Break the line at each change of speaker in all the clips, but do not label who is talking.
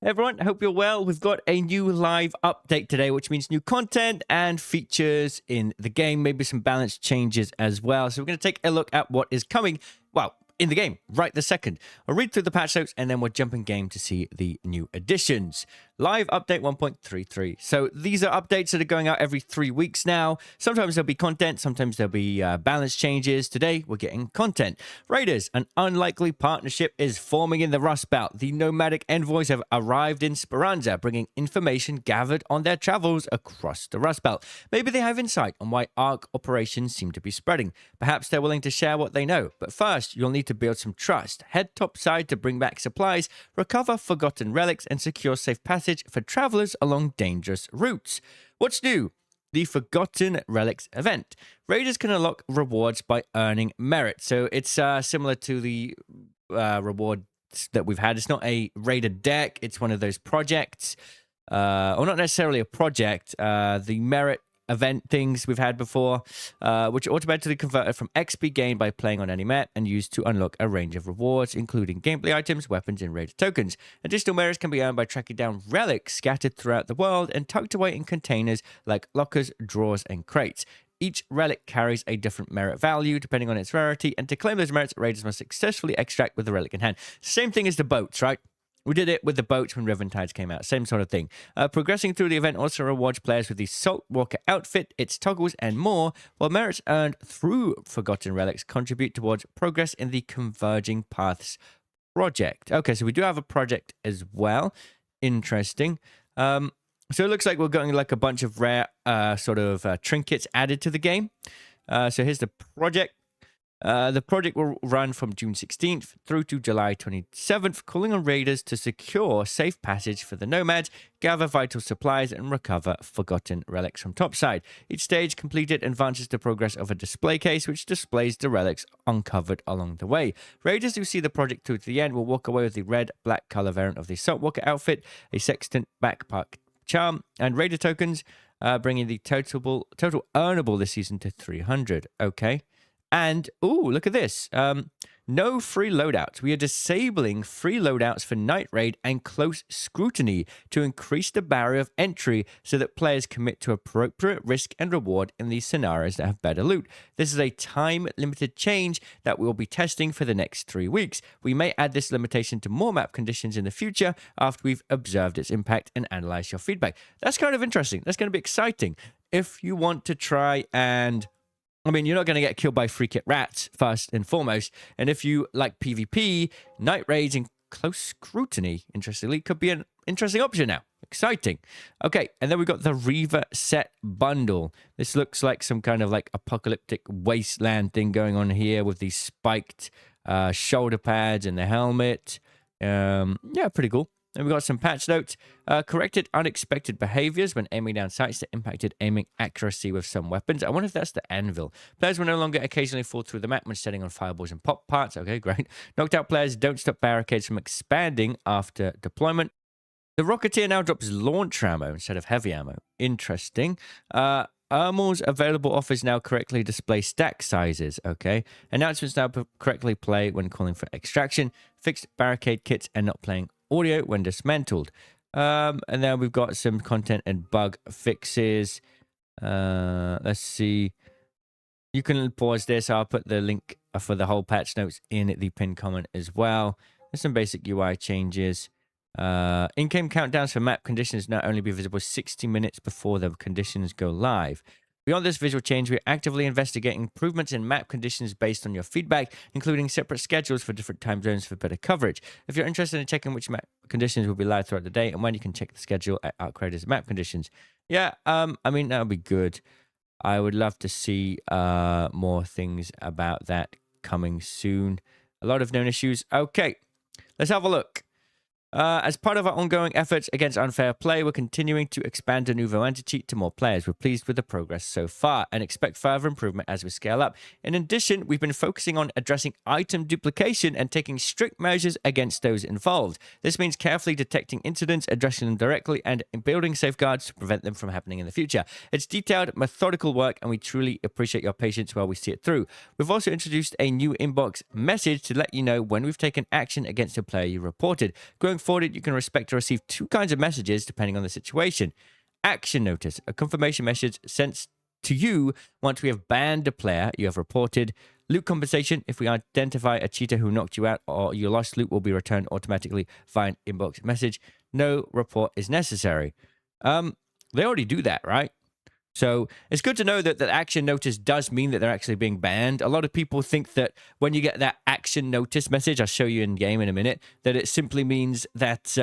Hey everyone, hope you're well. We've got a new live update today, which means new content and features in the game, maybe some balance changes as well. So we're going to take a look at what is coming, well, in the game right this second. I'll read through the patch notes and then we'll jump in game to see the new additions. Live update 1.33. So these are updates that are going out every 3 weeks now. Sometimes there'll be content, sometimes there'll be balance changes. Today, we're getting content. Raiders, an unlikely partnership is forming in the Rust Belt. The nomadic envoys have arrived in Speranza, bringing information gathered on their travels across the Rust Belt. Maybe they have insight on why ARC operations seem to be spreading. Perhaps they're willing to share what they know. But first, you'll need to build some trust. Head topside to bring back supplies, recover forgotten relics, and secure safe passage for travelers along dangerous routes. What's new? The Forgotten Relics event. Raiders can unlock rewards by earning merit. So it's similar to the rewards that we've had. It's not a Raider deck. It's one of those projects. Or not necessarily a project. The merit event things we've had before, which are automatically converted from XP gained by playing on any map and used to unlock a range of rewards, including gameplay items, weapons, and Raider tokens. Additional merits can be earned by tracking down relics scattered throughout the world and tucked away in containers like lockers, drawers, and crates. Each relic carries a different merit value depending on its rarity, and to claim those merits, Raiders must successfully extract with the relic in hand. Same thing as the boats, right? We did it with the boats when River Tides came out. Same sort of thing. Progressing through the event also rewards players with the Saltwalker outfit, its toggles, and more, while merits earned through Forgotten Relics contribute towards progress in the Converging Paths project. Okay, so we do have a project as well. Interesting. So it looks like we're getting like a bunch of rare trinkets added to the game. So here's the project. The project will run from June 16th through to July 27th, calling on raiders to secure safe passage for the nomads, gather vital supplies, and recover forgotten relics from topside. Each stage completed advances the progress of a display case, which displays the relics uncovered along the way. Raiders who see the project through to the end will walk away with the red-black color variant of the Saltwalker outfit, a sextant backpack charm, and raider tokens, bringing the total earnable this season to 300. Okay. And, ooh, look at this. No free loadouts. We are disabling free loadouts for Night Raid and Close Scrutiny to increase the barrier of entry so that players commit to appropriate risk and reward in these scenarios that have better loot. This is a time-limited change that we will be testing for the next 3 weeks. We may add this limitation to more map conditions in the future after we've observed its impact and analyzed your feedback. That's kind of interesting. That's going to be exciting. If you want to try and... I mean, you're not going to get killed by free kit rats, first and foremost. And if you like PvP, Night Raids and Close Scrutiny, interestingly, could be an interesting option now. Exciting. Okay, and then we've got the Reaver set bundle. This looks like some kind of like apocalyptic wasteland thing going on here with these spiked shoulder pads and the helmet. Yeah, pretty cool. And we've got some patch notes. Corrected unexpected behaviors when aiming down sights that impacted aiming accuracy with some weapons. I wonder if that's the anvil. Players will no longer occasionally fall through the map when setting on fireballs and pop parts. Okay, great. Knocked out players don't stop barricades from expanding after deployment. The Rocketeer now drops launch ammo instead of heavy ammo. Interesting. Armor's available offers now correctly display stack sizes. Okay. Announcements now correctly play when calling for extraction. Fixed barricade kits and not playing audio when dismantled. And then we've got some content and bug fixes. Let's see. You can pause this. I'll put the link for the whole patch notes in the pinned comment as well. There's some basic UI changes. In-game countdowns for map conditions now only be visible 60 minutes before the conditions go live. Beyond this visual change, we're actively investigating improvements in map conditions based on your feedback, including separate schedules for different time zones for better coverage. If you're interested in checking which map conditions will be live throughout the day and when, you can check the schedule at ARC Raiders map conditions. Yeah, I mean, that would be good. I would love to see more things about that coming soon. A lot of known issues. Okay, let's have a look. As part of our ongoing efforts against unfair play, we're continuing to expand the Nouveau anti-cheat to more players. We're pleased with the progress so far and expect further improvement as we scale up. In addition, we've been focusing on addressing item duplication and taking strict measures against those involved. This means carefully detecting incidents, addressing them directly, and building safeguards to prevent them from happening in the future. It's detailed, methodical work, and we truly appreciate your patience while we see it through. We've also introduced a new inbox message to let you know when we've taken action against a player you reported. Going afforded, you can expect to receive two kinds of messages depending on the situation. Action notice, a confirmation message sent to you once we have banned a player you have reported. Loot compensation, if we identify a cheater who knocked you out or your lost loot will be returned automatically via an inbox message. No report is necessary. They already do that, right? So it's good to know that that action notice does mean that they're actually being banned. A lot of people think that when you get that action notice message, I'll show you in game in a minute, that it simply means that,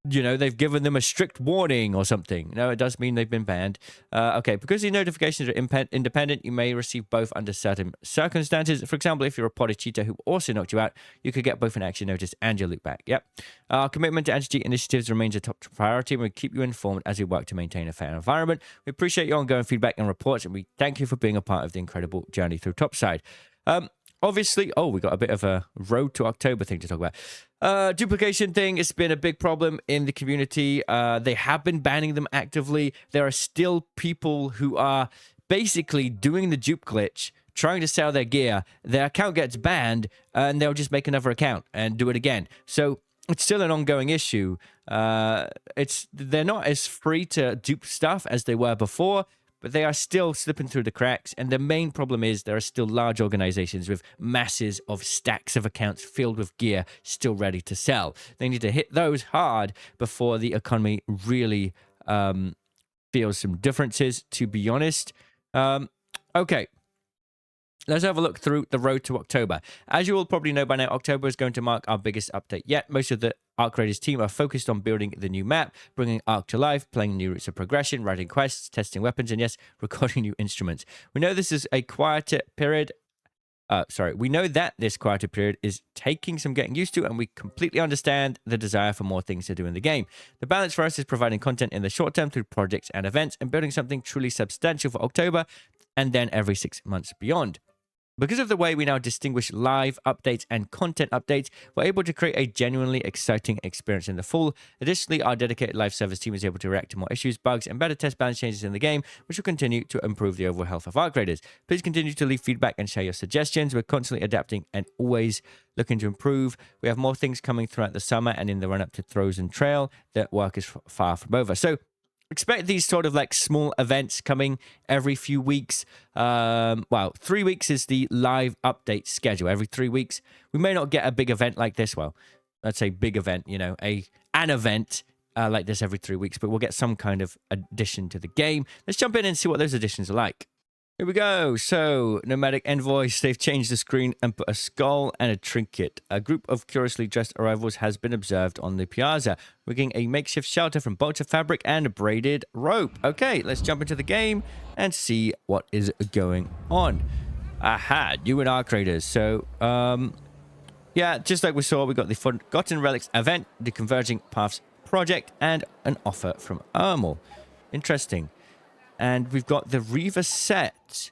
you know, they've given them a strict warning or something. No, it does mean they've been banned. Okay, because the notifications are independent, you may receive both under certain circumstances. For example, if you report a cheater who also knocked you out, you could get both an action notice and your loot back. Yep. Our commitment to anti-cheat initiatives remains a top priority, and we keep you informed as we work to maintain a fair environment. We appreciate your ongoing feedback and reports, and we thank you for being a part of the incredible journey through Topside. Obviously, we got a bit of a road to October thing to talk about. Duplication thing, it's been a big problem in the community. They have been banning them actively. There are still people who are basically doing the dupe glitch, trying to sell their gear. Their account gets banned, and they'll just make another account and do it again. So it's still an ongoing issue. They're not as free to dupe stuff as they were before, but they are still slipping through the cracks. And the main problem is there are still large organizations with masses of stacks of accounts filled with gear still ready to sell. They need to hit those hard before the economy really feels some differences, to be honest. Okay. Let's have a look through the road to October. As you all probably know by now, October is going to mark our biggest update yet. Most of the Arc Raiders team are focused on building the new map, bringing Arc to life, playing new routes of progression, writing quests, testing weapons, and yes, recording new instruments. We know this is a quieter period. We know that this quieter period is taking some getting used to, and we completely understand the desire for more things to do in the game. The balance for us is providing content in the short term through projects and events, and building something truly substantial for October, and then every 6 months beyond. Because of the way we now distinguish live updates and content updates, we're able to create a genuinely exciting experience in the fall. Additionally, our dedicated live service team is able to react to more issues, bugs, and better test balance changes in the game, which will continue to improve the overall health of Arc Raiders. Please continue to leave feedback and share your suggestions. We're constantly adapting and always looking to improve. We have more things coming throughout the summer and in the run-up to Throws and Trail. That work is far from over. So expect these sort of like small events coming every few weeks. 3 weeks is the live update schedule. Every 3 weeks, we may not get a big event like this. Well, let's say big event, you know, an event like this every 3 weeks, but we'll get some kind of addition to the game. Let's jump in and see what those additions are like. Here we go. So, Nomadic Envoys, they've changed the screen and put a skull and a trinket. A group of curiously dressed arrivals has been observed on the piazza, rigging a makeshift shelter from bolts of fabric and braided rope. Okay, let's jump into the game and see what is going on. Aha, new in Arc Raiders. So, yeah, just like we saw, we got the Forgotten Relics event, the Converging Paths project, and an offer from Ermal. Interesting. And we've got the Reaver set,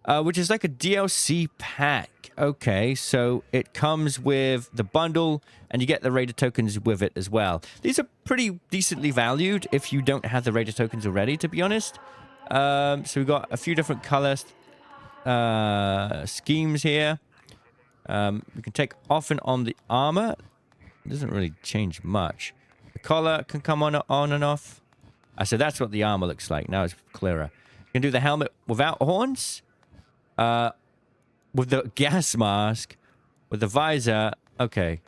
which is like a DLC pack. Okay, so it comes with the bundle, and you get the Raider tokens with it as well. These are pretty decently valued if you don't have the Raider tokens already, to be honest. So we've got a few different color schemes here. We can take off and on the armor. It doesn't really change much. The collar can come on and off. So that's what the armor looks like. Now it's clearer. You can do the helmet without horns. With the gas mask. With the visor. Okay.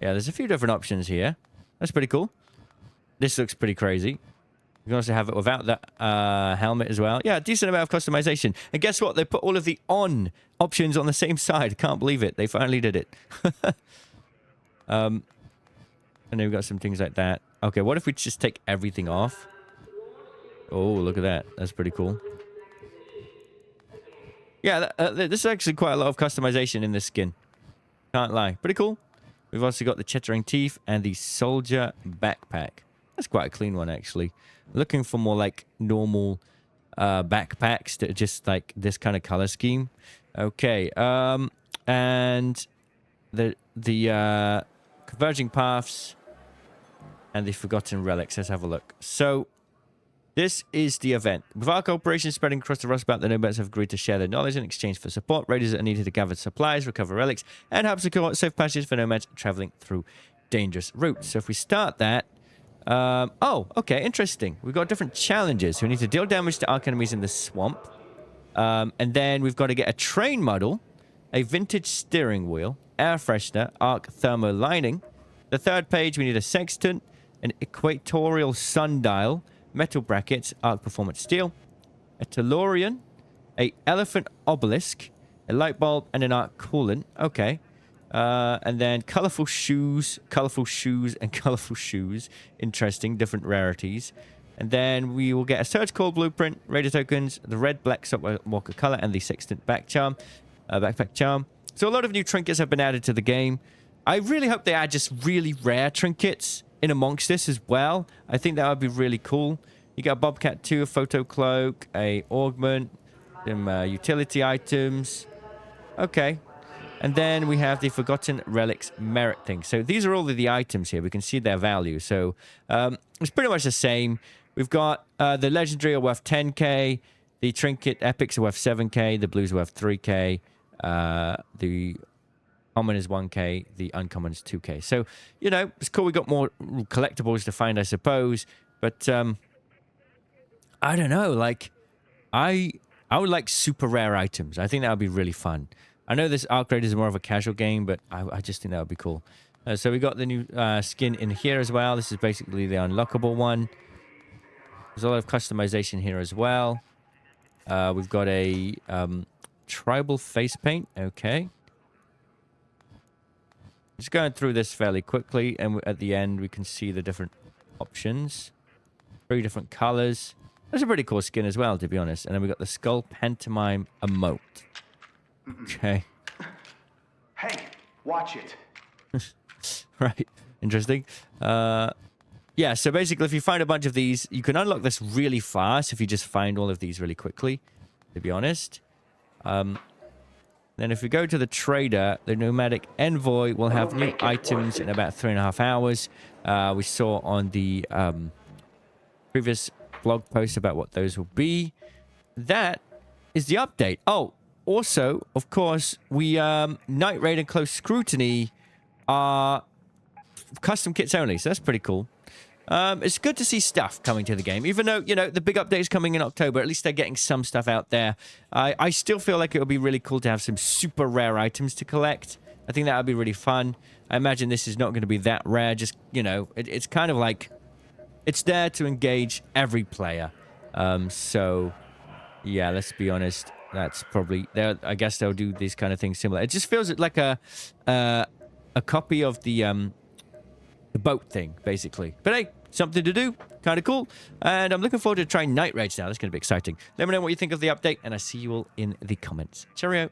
Yeah, there's a few different options here. That's pretty cool. This looks pretty crazy. You can also have it without the helmet as well. Yeah, decent amount of customization. And guess what? They put all of the on options on the same side. Can't believe it. They finally did it. And then we've got some things like that. Okay, what if we just take everything off? Oh, look at that. That's pretty cool. Yeah, this is actually quite a lot of customization in this skin. Can't lie. Pretty cool. We've also got the chittering teeth and the soldier backpack. That's quite a clean one, actually. Looking for more like normal backpacks that are just like this kind of color scheme. Okay, and the Converging Paths and the Forgotten Relics. Let's have a look. So, this is the event. With our cooperation spreading across the Rust Belt, the nomads have agreed to share their knowledge in exchange for support. Raiders are needed to gather supplies, recover relics, and help secure safe passages for nomads traveling through dangerous route. So if we start that... oh, okay, interesting. We've got different challenges. So we need to deal damage to arc enemies in the swamp. And then we've got to get a train model, a vintage steering wheel, air freshener, arc thermo lining. The third page, we need a sextant, an equatorial sundial, metal brackets, arc performance steel, a tellurian, a elephant obelisk, a light bulb, and an arc coolant. Okay. And then colorful shoes, and colorful shoes. Interesting, different rarities. And then we will get a Surge Call blueprint, radar tokens, the red black walker color, and the sextant backpack charm. So a lot of new trinkets have been added to the game. I really hope they add just really rare trinkets in amongst this as well. I think that would be really cool. You got a Bobcat 2, a photo cloak, a augment, some utility items. Okay. And then we have the Forgotten Relics merit thing. So these are all of the items here. We can see their value. So it's pretty much the same. We've got the Legendary are worth 10k. The Trinket Epics are worth 7k. The Blues are worth 3k. The Common is 1k. The Uncommon is 2k. So, you know, it's cool. We got more collectibles to find, I suppose. But I don't know. Like, I would like super rare items. I think that would be really fun. I know this Arc Raid is more of a casual game, but I just think that would be cool. So we got the new skin in here as well. This is basically the unlockable one. There's a lot of customization here as well. We've got a tribal face paint. Okay. Just going through this fairly quickly, and at the end we can see the different options. 3 different colors. That's a pretty cool skin as well, to be honest. And then we got the Skull Pantomime emote. Okay.
Hey, watch it.
Right. Interesting. Yeah, so basically if you find a bunch of these, you can unlock this really fast if you just find all of these really quickly, to be honest. Then if we go to the trader, the Nomadic Envoy will have new items in about 3.5 hours. We saw on the previous blog post about what those will be. That is the update. Oh, also, of course, we Night Raid and Close Scrutiny are custom kits only, so that's pretty cool. It's good to see stuff coming to the game, even though, you know, the big update is coming in October. At least they're getting some stuff out there. I still feel like it would be really cool to have some super rare items to collect. I think that would be really fun. I imagine this is not going to be that rare. Just, you know, it's kind of like it's there to engage every player. So, yeah, let's be honest. That's probably there. I guess they'll do these kind of things similar. It just feels like a copy of the boat thing, basically. But hey, something to do. Kind of cool. And I'm looking forward to trying Night Raids now. That's going to be exciting. Let me know what you think of the update, and I'll see you all in the comments. Cheerio.